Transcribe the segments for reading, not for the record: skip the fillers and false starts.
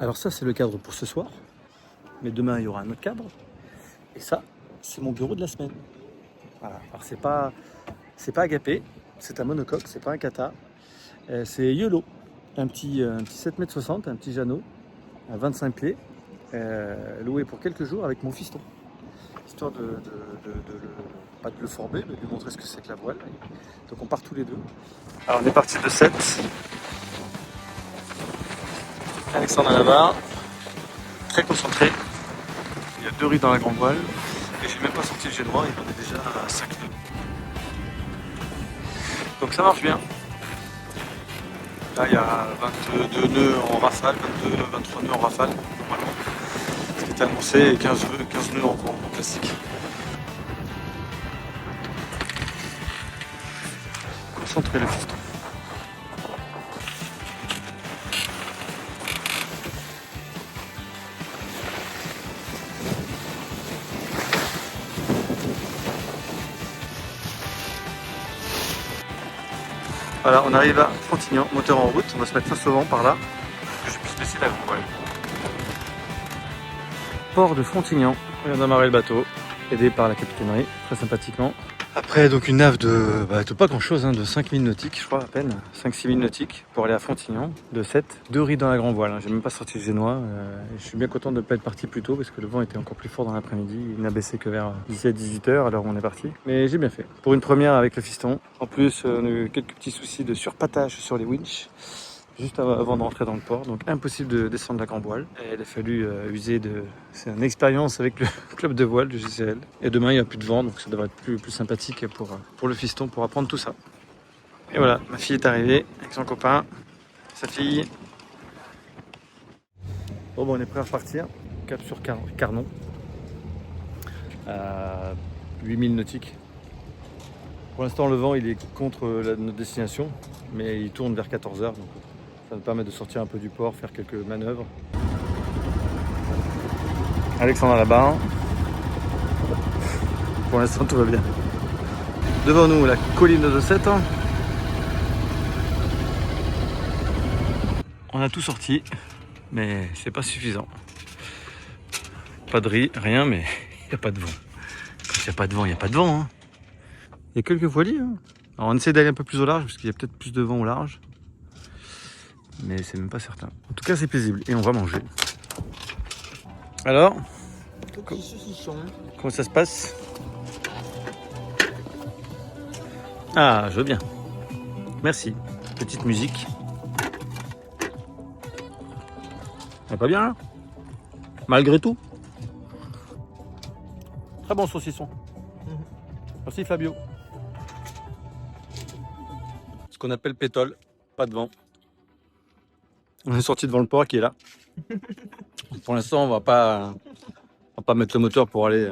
Alors ça, c'est le cadre pour ce soir. Mais demain, il y aura un autre cadre. Et ça, c'est mon bureau de la semaine. Voilà. Alors c'est pas agapé, c'est un monocoque, c'est pas un kata. C'est YOLO, un petit 7,60 m, un petit Jeannot, à 25 pieds, loué pour quelques jours avec mon fiston. Histoire pas de le former, mais de lui montrer ce que c'est que la voile. Donc on part tous les deux. Alors on est parti de 7. Alexandre à la barre, très concentré. Il y a 2 riz dans la grande voile. Et j'ai même pas sorti le génois, il en est déjà à 5 nœuds. Donc ça marche bien. Là il y a 22 nœuds en rafale, 23 nœuds en rafale, normalement. Ce qui est annoncé, et 15 nœuds en classique. Concentrer le fiston. Voilà, on arrive à Frontignan, moteur en route, on va se mettre face au vent par là, pour que je puisse baisser la voile. Port de Frontignan, on vient d'amarrer le bateau, aidé par la capitainerie, très sympathiquement. Après donc une nave de pas grand chose, de 5000 nautiques je crois à peine, 5-6 000 nautiques pour aller à Frontignan, de 7, 2 riz dans la grand voile, j'ai même pas sorti le génois, je suis bien content de ne pas être parti plus tôt parce que le vent était encore plus fort dans l'après-midi, il n'a baissé que vers 17-18 h alors on est parti, mais j'ai bien fait, pour une première avec le fiston. En plus on a eu quelques petits soucis de surpatage sur les winches, juste avant de rentrer dans le port, donc impossible de descendre la grande voile. Et il a fallu user de... C'est une expérience avec le club de voile du GCL. Et demain il n'y a plus de vent, donc ça devrait être plus sympathique pour le fiston, pour apprendre tout ça. Et voilà, ma fille est arrivée avec son copain, sa fille. Bon, on est prêt à repartir, cap sur Carnon, à 8000 nautiques. Pour l'instant le vent il est contre notre destination, mais il tourne vers 14 h, donc ça nous permet de sortir un peu du port, faire quelques manœuvres. Alexandre à la barre. Pour l'instant tout va bien. Devant nous la colline de 7. On a tout sorti, mais c'est pas suffisant. Pas de riz, rien, mais il n'y a pas de vent. Quand il n'y a pas de vent, il n'y a pas de vent. Il y a quelques voiliers. Alors on essaie d'aller un peu plus au large, parce qu'il y a peut-être plus de vent au large. Mais c'est même pas certain. En tout cas c'est paisible et on va manger. Alors, comment ça se passe? Ah, je veux bien. Merci. Petite musique. C'est pas bien là? Malgré tout. Très bon saucisson. Merci Fabio. Ce qu'on appelle pétole, pas de vent. On est sorti devant le port qui est là. Pour l'instant, on va pas mettre le moteur pour aller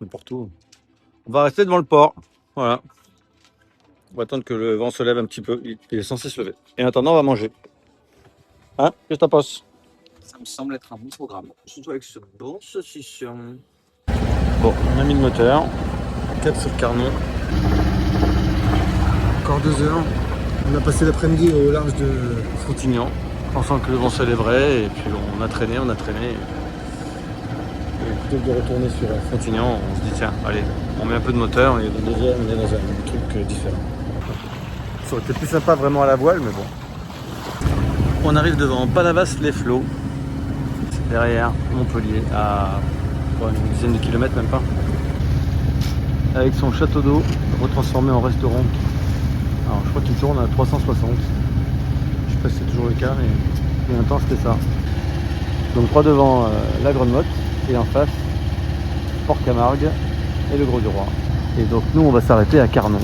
n'importe où. On va rester devant le port. Voilà. On va attendre que le vent se lève un petit peu. Il est censé se lever. Et en attendant, on va manger. Hein? Qu'est-ce que t'en penses? Ça me semble être un bon programme. Surtout avec ce bon saucisson. Bon, on a mis le moteur. Cap sur Carnon. Encore 2 heures. On a passé l'après-midi au large de Frontignan, pensant que le vent se lèverait, et puis on a traîné. Et plutôt que de retourner sur Frontignan, on se dit tiens, allez, on met un peu de moteur et dans 2 heures on est dans un truc différent. Ça aurait été plus sympa vraiment à la voile, mais bon. On arrive devant Palavas-les-Flots, derrière Montpellier, à une dizaine de kilomètres même pas. Avec son château d'eau retransformé en restaurant. Alors je crois qu'il tourne à 360. Je sais pas si c'est toujours le cas, mais il y a un temps c'était ça. Donc droit devant la Grande Motte et en face Port-Camargue et le Gros du Roi. Et donc nous on va s'arrêter à Carnon.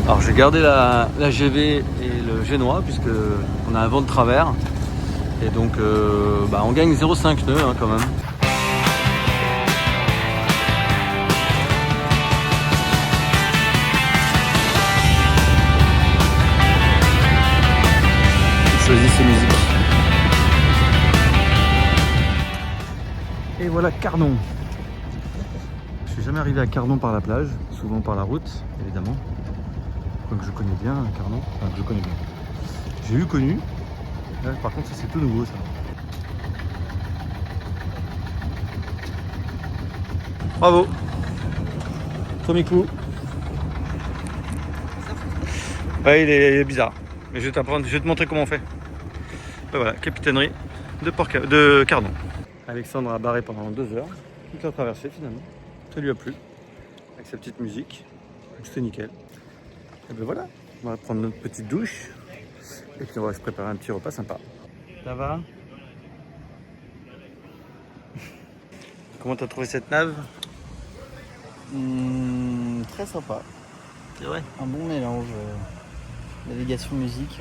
Alors j'ai gardé la GV et le génois puisque on a un vent de travers. Et donc on gagne 0,5 nœuds quand même. Choisis ses musiques. Et voilà Carnon. Je suis jamais arrivé à Carnon par la plage, souvent par la route, évidemment. Quoique je connais bien Carnon, enfin que je connais bien. J'ai eu connu. Là, par contre ça c'est tout nouveau ça. Bravo. Premier coup. Ouais, il est bizarre. Mais je vais te montrer comment on fait. Et voilà, capitainerie de Cardon. Alexandre a barré pendant 2 heures. Il a traversé finalement. Ça lui a plu. Avec sa petite musique. C'était nickel. Et ben voilà, on va prendre notre petite douche. Et puis on va se préparer un petit repas sympa. Ça va? Comment t'as trouvé cette nave? Très sympa. C'est vrai. Un bon mélange. Navigation, musique.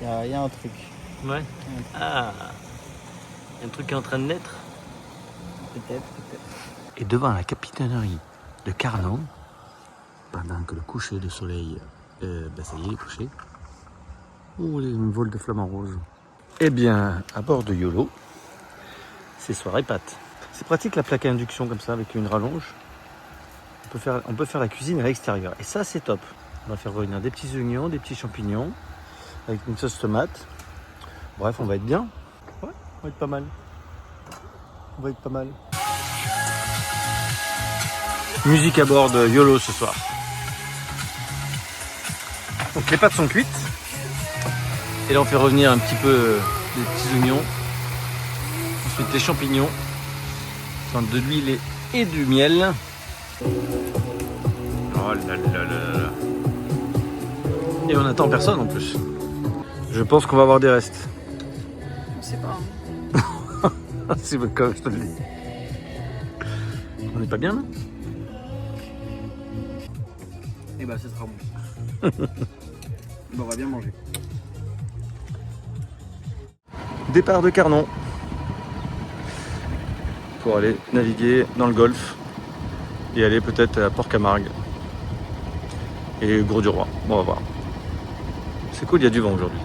Il y a un truc. Ouais. Ah, il y a un truc qui est en train de naître. Peut-être. Et devant la capitainerie de Carnon, pendant que le coucher de soleil, ça y est, il est couché. Oh, les vols de flamants roses. Eh bien, à bord de YOLO, c'est soirée pâtes. C'est pratique la plaque à induction comme ça, avec une rallonge. On peut faire la cuisine à l'extérieur. Et ça, c'est top. On va faire revenir des petits oignons, des petits champignons, avec une sauce tomate. Bref, on va être bien. Ouais, on va être pas mal. Musique à bord de YOLO ce soir. Donc les pâtes sont cuites. Et là on fait revenir un petit peu les petits oignons. Ensuite les champignons. Dans de l'huile et du miel. Oh là là là là. Et on n'attend personne en plus. Je pense qu'on va avoir des restes. On sait pas. C'est comme je te le dis. On n'est pas bien là? Et bah, ce sera bon. On va bien manger. Départ de Carnon. Pour aller naviguer dans le golfe. Et aller peut-être à Port-Camargue. Et Gros-du-Roi. Bon, on va voir. C'est cool, il y a du vent aujourd'hui.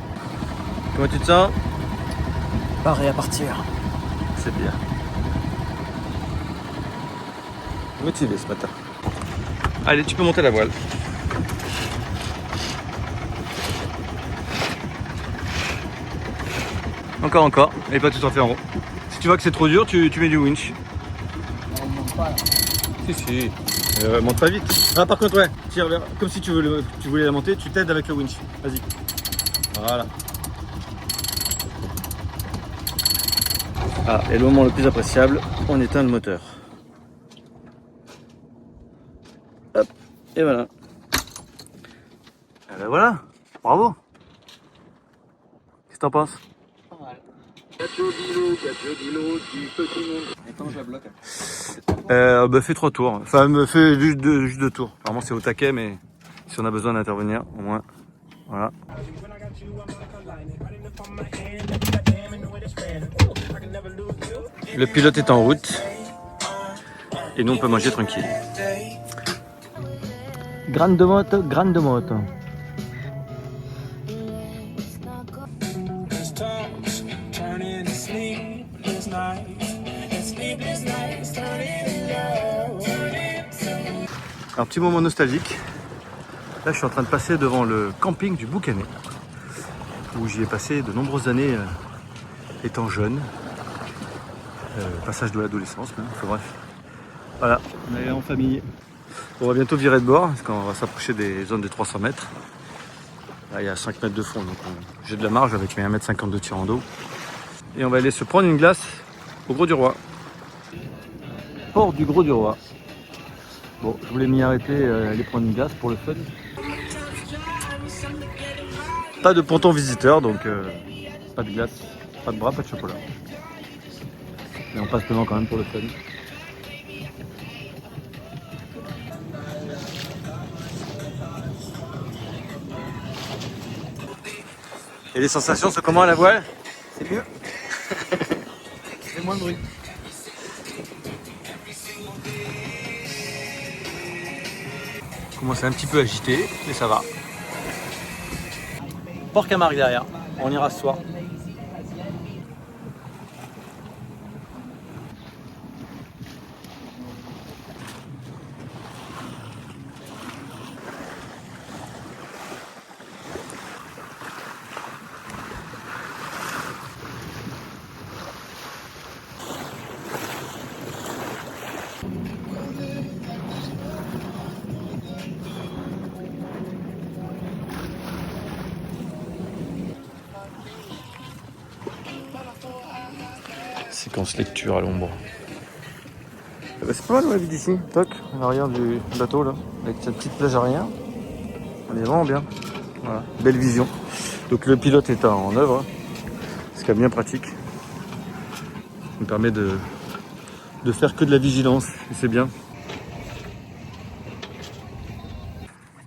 Comment tu te sens? Pareil à partir. C'est bien. Motivé ce matin. Allez, tu peux monter la voile. Encore. Elle n'est pas tout en fait en rond. Si tu vois que c'est trop dur, tu mets du winch. On ne monte pas là. Si. Monte pas vite. Ah, par contre, ouais. Tire vers... Comme si tu voulais la monter, tu t'aides avec le winch. Vas-y. Voilà. Ah, et le moment le plus appréciable, on éteint le moteur. Hop, et voilà. Et ben voilà, bravo. Qu'est-ce que t'en penses? Pas mal. Attends, je la bloque. Fais 3 tours. Enfin, fais juste 2 tours. Vraiment, c'est au taquet, mais si on a besoin d'intervenir, au moins, voilà. Le pilote est en route. Et nous, on peut manger tranquille. Grande moto. Alors, petit moment nostalgique. Là, je suis en train de passer devant le camping du Boucanet, où j'y ai passé de nombreuses années étant jeune. Passage de l'adolescence, même. Enfin, bref. Voilà, on est en famille. On va bientôt virer de bord, parce qu'on va s'approcher des zones de 300 mètres. Là, il y a 5 mètres de fond, donc j'ai de la marge avec mes 1,50 m de tirant d'eau. Et on va aller se prendre une glace au Gros-du-Roi. Port du Gros-du-Roi. Bon, je voulais m'y arrêter, aller prendre une glace pour le fun. Pas de ponton visiteur, donc pas de glace, pas de bras, pas de chocolat. Mais on passe devant quand même pour le fun. Et les sensations, c'est comment à la voile? C'est mieux. C'est moins de bruit. On commence un petit peu agité, mais ça va. Port-Camargue derrière, on ira ce soir. Séquence lecture à l'ombre. C'est pas mal la vie d'ici, toc, en arrière du bateau là, avec cette petite plage arrière. On est vraiment bien. Voilà, belle vision. Donc le pilote est en œuvre, ce qui est bien pratique. Ça me permet de faire que de la vigilance, et c'est bien.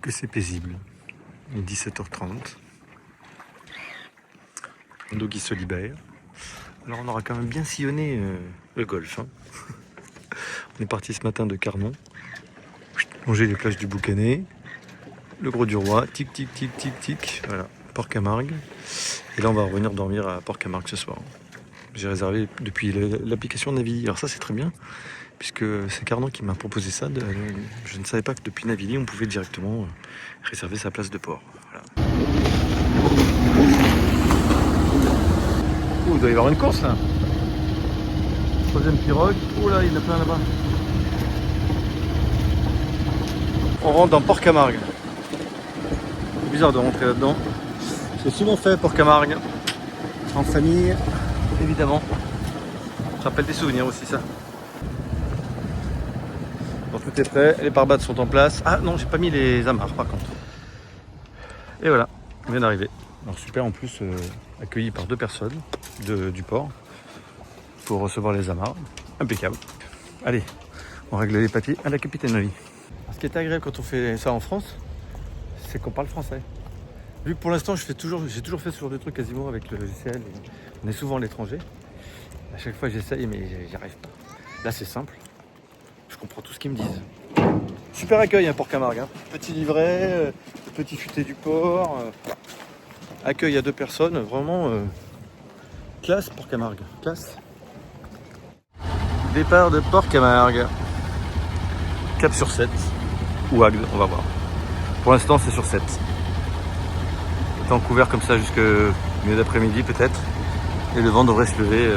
Que c'est paisible. Il est 17h30. L'eau qui se libère. Alors on aura quand même bien sillonné le golfe. Hein. On est parti ce matin de Carnon, longer les plages du Boucanet, le Gros du Roi, tic tic tic tic tic, voilà, Port-Camargue. Et là on va revenir dormir à Port-Camargue ce soir. J'ai réservé depuis l'application Navili. Alors ça c'est très bien, puisque c'est Carnon qui m'a proposé ça. Je ne savais pas que depuis Navili on pouvait directement réserver sa place de port. Voilà. Oh, il doit y avoir une course là. Troisième pirogue. Oh là, il y en a plein là-bas. On rentre dans Port-Camargue. C'est bizarre de rentrer là-dedans. C'est souvent fait Port-Camargue. En famille, évidemment. Ça rappelle des souvenirs aussi ça. Bon, tout est prêt. Les pare-balles sont en place. Ah non, j'ai pas mis les amarres par contre. Et voilà, on vient d'arriver. Alors super en plus, accueilli par 2 personnes du port pour recevoir les amarres. Impeccable. Allez, on règle les papiers à la capitainerie. Ce qui est agréable quand on fait ça en France, c'est qu'on parle français. Vu que pour l'instant, j'ai toujours fait ce genre de trucs quasiment avec le logiciel. On est souvent à l'étranger. À chaque fois, j'essaye, mais j'y arrive pas. Là, c'est simple. Je comprends tout ce qu'ils me disent. Super accueil hein, Port-Camargue. Hein. Petit livret, petit futé du port. Accueil à 2 personnes. Vraiment classe Port-Camargue. Classe. Départ de Port-Camargue. Cap sur 7. Ou Agde, on va voir. Pour l'instant, c'est sur 7. Temps couvert comme ça jusqu'au milieu d'après-midi peut-être. Et le vent devrait se lever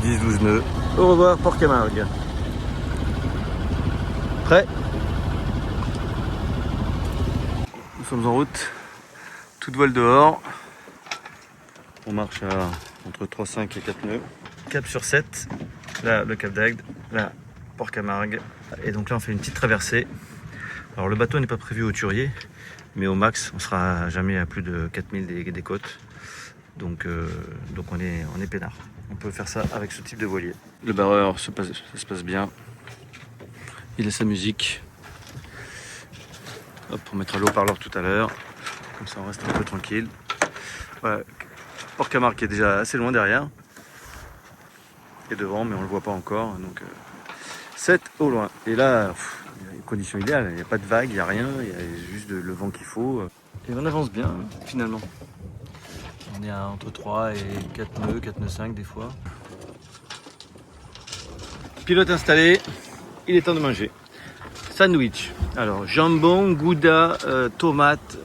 10-12 nœuds. Au revoir Port-Camargue. Prêt? Nous sommes en route. Toute voile dehors. On marche à entre 3,5 et 4 nœuds. Cap sur 7. Là, le Cap d'Agde. Là, Port-Camargue. Et donc là, on fait une petite traversée. Alors le bateau n'est pas prévu au Turier, mais au max, on sera jamais à plus de 4000 des côtes. Donc on est peinard. On peut faire ça avec ce type de voilier. Le barreur ça se passe bien. Il a sa musique. Hop, on mettra le haut-parleur tout à l'heure. Comme ça, on reste un peu tranquille. Voilà. Port-Camargue qui est déjà assez loin derrière. Et devant, mais on le voit pas encore. Donc 7 au loin. Et là, les conditions idéales. Il n'y a pas de vagues, il n'y a rien. Il y a juste le vent qu'il faut. Et on avance bien, finalement. On est à entre 3 et 4 nœuds, 4 nœuds 5 des fois. Pilote installé. Il est temps de manger. Sandwich. Alors, jambon, gouda, tomate,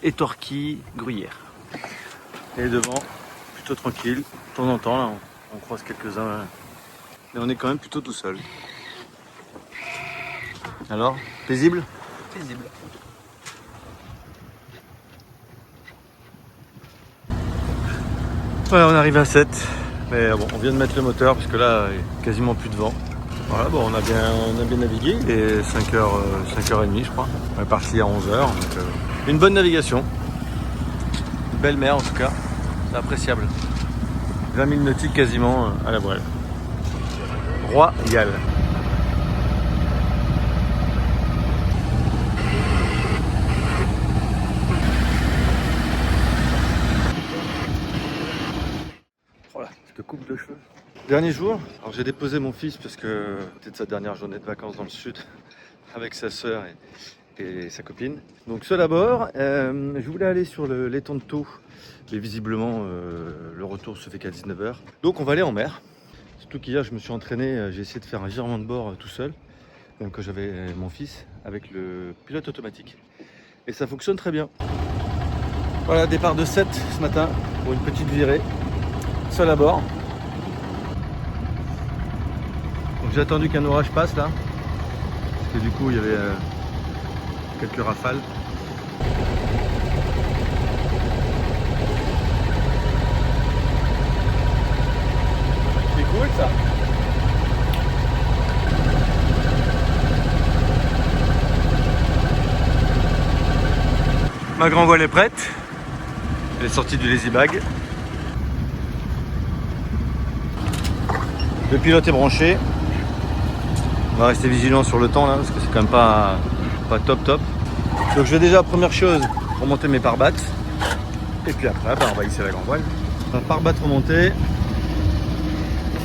étorquille, gruyère. Et devant, plutôt tranquille. De temps en temps, là, on croise quelques-uns. Mais on est quand même plutôt tout seul. Alors, paisible? Paisible. Voilà, on arrive à 7. Mais bon, on vient de mettre le moteur parce que là, il n'y a quasiment plus de vent. Voilà, bon, on a bien navigué. Et 5h30, je crois. On est parti à 11h. Donc, une bonne navigation. Une belle mer en tout cas. C'est appréciable. 20 000 nautiques quasiment à la voile. Royal. Voilà, cette coupe de cheveux. Dernier jour, alors j'ai déposé mon fils parce que c'était sa dernière journée de vacances dans le sud avec sa sœur et sa copine. Donc seul à bord, je voulais aller sur l'étang de Thau, mais visiblement le retour se fait qu'à 19h. Donc on va aller en mer. Surtout qu'hier je me suis entraîné, j'ai essayé de faire un virement de bord tout seul, même quand j'avais mon fils, avec le pilote automatique. Et ça fonctionne très bien. Voilà, départ de 7 ce matin pour une petite virée. Seul à bord. Donc j'ai attendu qu'un orage passe là, parce que du coup il y avait quelques rafales. Ma grand voile est prête. Elle est sortie du lazy bag. Le pilote est branché. On va rester vigilant sur le temps là parce que c'est quand même pas top. Donc je vais déjà, première chose, remonter mes pare-battes. Et puis après, on va hisser la grand voile. Un pare-batte remonté.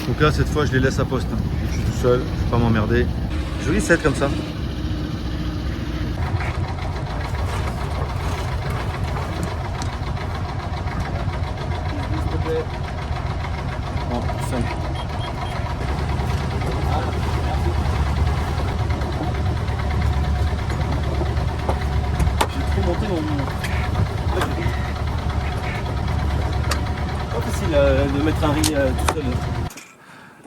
Donc là, cette fois, je les laisse à poste. Je suis tout seul, je ne vais pas m'emmerder. Joli set comme ça. Bon, 5. J'ai trop monté mon... Pas facile de mettre un riz tout seul.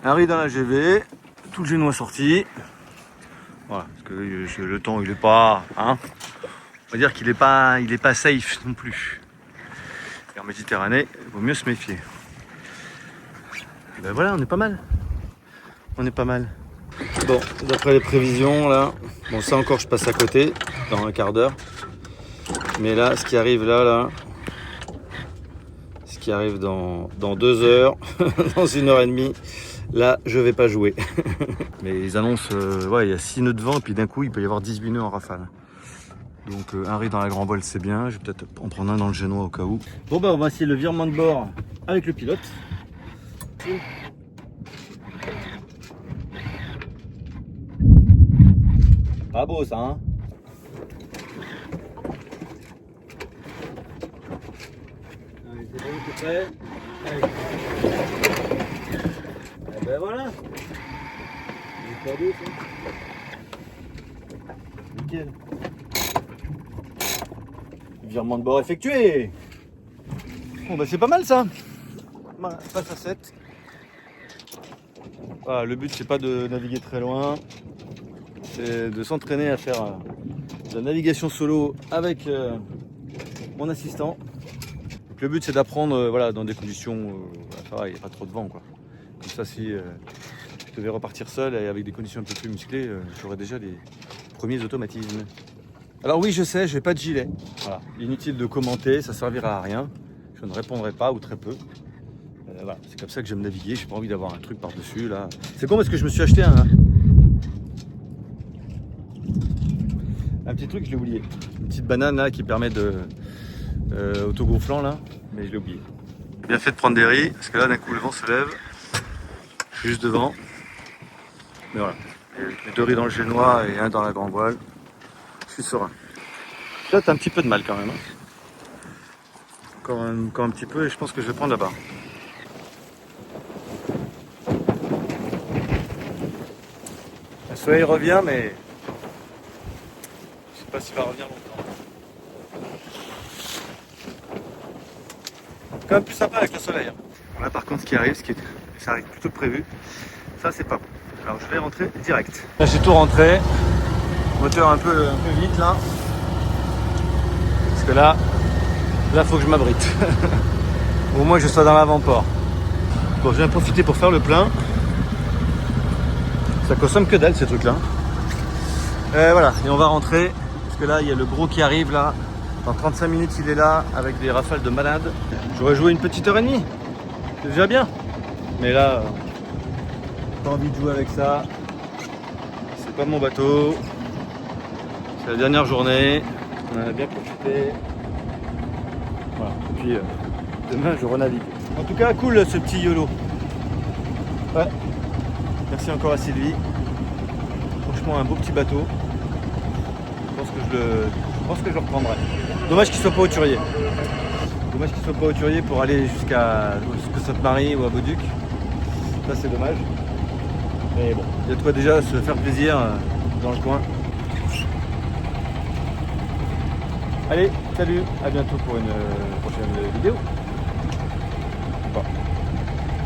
Un riz dans la GV, tout le génois sorti. Voilà, parce que le temps il est pas, hein, on va dire qu'il est pas safe non plus. Et en Méditerranée, il vaut mieux se méfier. Ben voilà, on est pas mal. On est pas mal. Bon, d'après les prévisions là, bon ça encore je passe à côté dans un quart d'heure. Mais là, ce qui arrive là, ce qui arrive dans 2 heures, dans 1 heure et demie. Là, je vais pas jouer. Mais ils annoncent, ouais, il y a 6 nœuds de vent, et puis d'un coup, il peut y avoir 18 nœuds en rafale. Donc, un riz dans la grand voile, c'est bien. Je vais peut-être en prendre un dans le génois au cas où. Bon, bah, on va essayer le virement de bord avec le pilote. Pas beau, ça, hein? Allez, c'est bon, c'est prêt? Allez. Et ben voilà. Il est pas beau ça. Nickel. Virement de bord effectué. Bon bah c'est pas mal ça. Passe à 7. Voilà, le but c'est pas de naviguer très loin. C'est de s'entraîner à faire de la navigation solo avec mon assistant. Donc, le but c'est d'apprendre voilà, dans des conditions il n'y a pas trop de vent quoi. Comme ça, si je devais repartir seul et avec des conditions un peu plus musclées, j'aurais déjà les premiers automatismes. Alors oui, je sais, je n'ai pas de gilet. Voilà. Inutile de commenter, ça ne servira à rien. Je ne répondrai pas ou très peu. Voilà. C'est comme ça que j'aime naviguer, j'ai pas envie d'avoir un truc par-dessus. Là. C'est con parce que je me suis acheté un petit truc, je l'ai oublié. Une petite banane là qui permet de autogonflant là, mais je l'ai oublié. Bien fait de prendre des riz, parce que là d'un coup le vent se lève. Juste devant. Mais voilà. Les 2 riz dans le génois et 1 dans la grand voile. Je suis serein. Là, t'as un petit peu de mal quand même. Encore un petit peu et je pense que je vais prendre là-bas. Le soleil revient, mais je sais pas s'il va revenir longtemps. C'est quand même plus sympa avec le soleil. Là, par contre, ce qui arrive, ça arrive plutôt que prévu. Ça, c'est pas bon. Alors, je vais rentrer direct. Là, j'ai tout rentré. Moteur un peu vite, là. Parce que là, faut que je m'abrite. Au moins que je sois dans l'avant-port. Bon, je viens profiter pour faire le plein. Ça consomme que dalle, ces trucs-là. Voilà, et on va rentrer. Parce que là, il y a le gros qui arrive, là. Dans 35 minutes, il est là, avec des rafales de malade. J'aurais joué une petite heure et demie. C'est déjà bien. Mais là, pas envie de jouer avec ça. C'est pas mon bateau. C'est la dernière journée. On en a bien profité. Voilà. Et puis demain je renavigue. En tout cas cool ce petit YOLO. Ouais. Merci encore à Sylvie. Franchement un beau petit bateau. Je pense que je le reprendrai. Dommage qu'il soit pas hauturier. Dommage qu'il soit pas hauturier pour aller jusqu'à Sainte-Marie ou à Beauduc. Ça c'est dommage. Mais bon, il y a de quoi déjà se faire plaisir dans le coin. Allez, salut, à bientôt pour une prochaine vidéo. Bon.